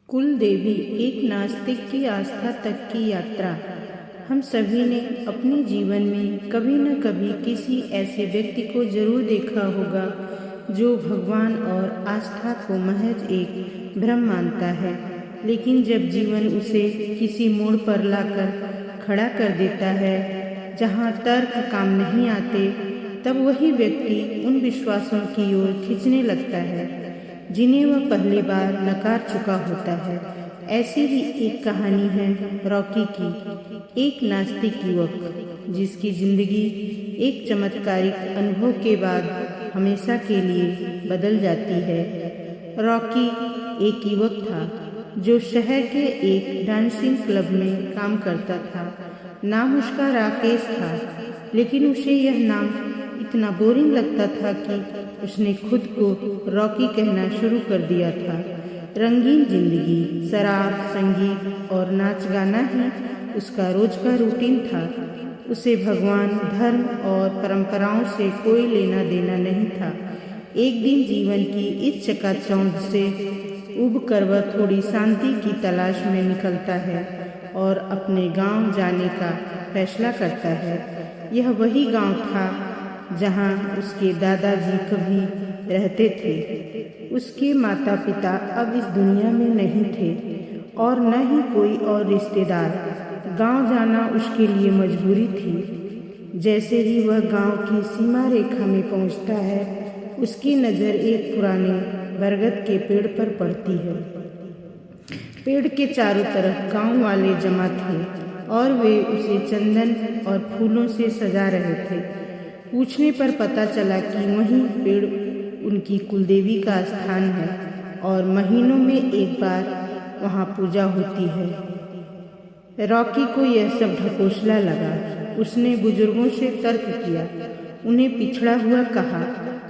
कुल देवी एक नास्तिक की आस्था तक की यात्रा। हम सभी ने अपने जीवन में कभी न कभी किसी ऐसे व्यक्ति को जरूर देखा होगा जो भगवान और आस्था को महज एक भ्रम मानता है, लेकिन जब जीवन उसे किसी मोड़ पर लाकर खड़ा कर देता है जहाँ तर्क काम नहीं आते, तब वही व्यक्ति उन विश्वासों की ओर खींचने लगता है जिन्हें वह पहली बार नकार चुका होता है। ऐसी ही एक कहानी है रॉकी की, एक नास्तिक युवक जिसकी जिंदगी एक चमत्कारिक अनुभव के बाद हमेशा के लिए बदल जाती है। रॉकी एक युवक था जो शहर के एक डांसिंग क्लब में काम करता था। नाम उसका राकेश था, लेकिन उसे यह नाम इतना बोरिंग लगता था कि उसने खुद को रॉकी कहना शुरू कर दिया था। रंगीन जिंदगी, शराब, संगीत और नाच गाना ही उसका रोज का रूटीन था। उसे भगवान, धर्म और परंपराओं से कोई लेना देना नहीं था। एक दिन जीवन की इस चकाचौंध से उब कर वह थोड़ी शांति की तलाश में निकलता है और अपने गांव जाने का फैसला करता है। यह वही गांव था जहां उसके दादाजी कभी रहते थे। उसके माता पिता अब इस दुनिया में नहीं थे और न ही कोई और रिश्तेदार। गांव जाना उसके लिए मजबूरी थी। जैसे ही वह गांव की सीमा रेखा में पहुंचता है, उसकी नज़र एक पुराने बरगद के पेड़ पर पड़ती है। पेड़ के चारों तरफ गांव वाले जमा थे और वे उसे चंदन और फूलों से सजा रहे थे। पूछने पर पता चला कि वही पेड़ उनकी कुलदेवी का स्थान है और महीनों में एक बार वहां पूजा होती है। रॉकी को यह सब ढकोसला लगा। उसने बुजुर्गों से तर्क किया, उन्हें पिछड़ा हुआ कहा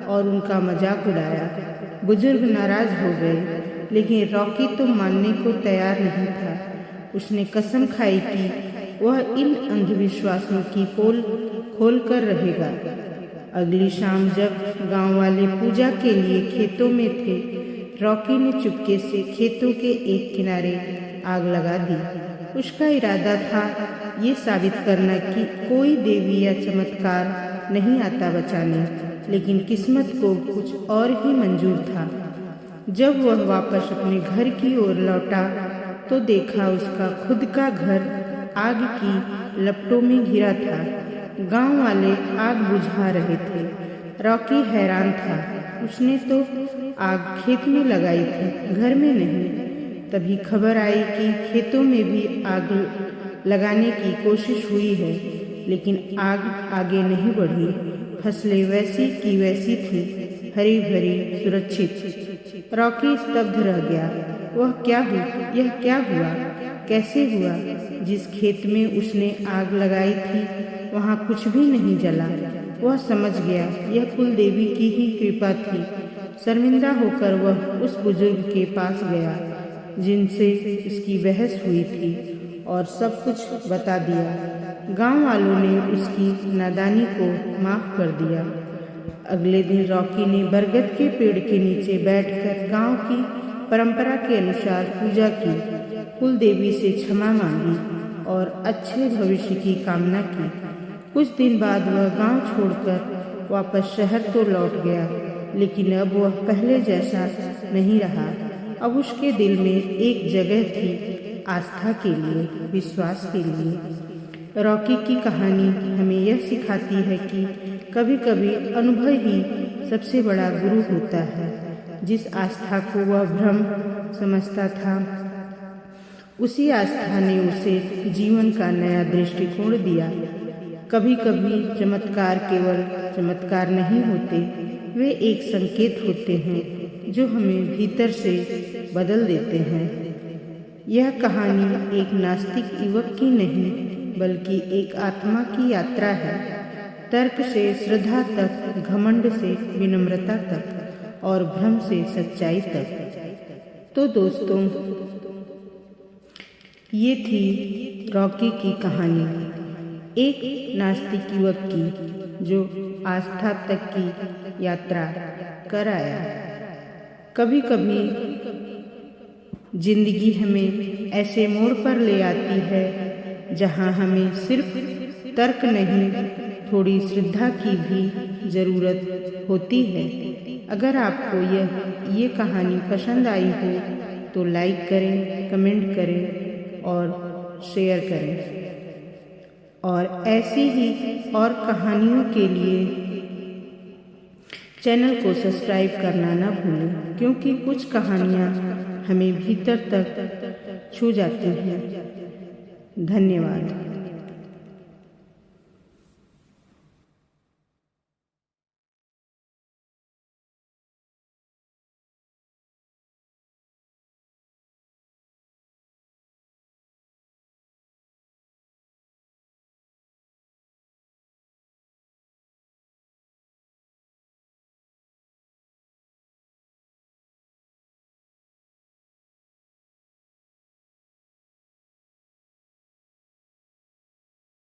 और उनका मजाक उड़ाया। बुजुर्ग नाराज हो गए, लेकिन रॉकी तो मानने को तैयार नहीं था। उसने कसम खाई कि वह इन अंधविश्वासों की पोल खोल कर रहेगा। अगली शाम जब गांव वाले पूजा के लिए खेतों में थे, रॉकी ने चुपके से खेतों के एक किनारे आग लगा दी। उसका इरादा था ये साबित करना कि कोई देवी या चमत्कार नहीं आता बचाने, लेकिन किस्मत को कुछ और ही मंजूर था। जब वह वापस अपने घर की ओर लौटा तो देखा उसका खुद का घर आग की लपटों में घिरा था। गांव वाले आग बुझा रहे थे। रॉकी हैरान था। उसने तो आग खेत में लगाई थी, घर में नहीं। तभी खबर आई कि खेतों में भी आग लगाने की कोशिश हुई है, लेकिन आग आगे नहीं बढ़ी। फसलें वैसी की वैसी थी, हरी भरी, सुरक्षित। रॉकी स्तब्ध रह गया। यह क्या हुआ? कैसे हुआ? जिस खेत में उसने आग लगाई थी वहाँ कुछ भी नहीं जला। वह समझ गया यह कुल देवी की ही कृपा थी। शर्मिंदा होकर वह उस बुजुर्ग के पास गया जिनसे उसकी बहस हुई थी और सब कुछ बता दिया। गांव वालों ने उसकी नादानी को माफ कर दिया। अगले दिन रॉकी ने बरगद के पेड़ के नीचे बैठकर गांव की परंपरा के अनुसार पूजा की, कुल देवी से क्षमा मांगी और अच्छे भविष्य की कामना की। कुछ दिन बाद वह गांव छोड़कर वापस शहर तो लौट गया, लेकिन अब वह पहले जैसा नहीं रहा। अब उसके दिल में एक जगह थी, आस्था के लिए, विश्वास के लिए। रॉकी की कहानी हमें यह सिखाती है कि कभी कभी अनुभव ही सबसे बड़ा गुरु होता है। जिस आस्था को वह भ्रम समझता था, उसी आस्था ने उसे जीवन का नया दृष्टिकोण दिया। कभी कभी चमत्कार केवल चमत्कार नहीं होते, वे एक संकेत होते हैं जो हमें भीतर से बदल देते हैं। यह कहानी एक नास्तिक युवक की नहीं, बल्कि एक आत्मा की यात्रा है। तर्क से श्रद्धा तक, घमंड से विनम्रता तक और भ्रम से सच्चाई तक। तो दोस्तों, ये थी रॉकी की कहानी, एक नास्तिक युवक की जो आस्था तक की यात्रा कर आया। कभी कभी जिंदगी हमें ऐसे मोड़ पर ले आती है जहां हमें सिर्फ तर्क नहीं, थोड़ी श्रद्धा की भी ज़रूरत होती है। अगर आपको ये कहानी पसंद आई हो तो लाइक करें, कमेंट करें और शेयर करें। और ऐसी ही और कहानियों के लिए चैनल को सब्सक्राइब करना ना भूलें, क्योंकि कुछ कहानियाँ हमें भीतर तक छू जाती हैं। धन्यवाद।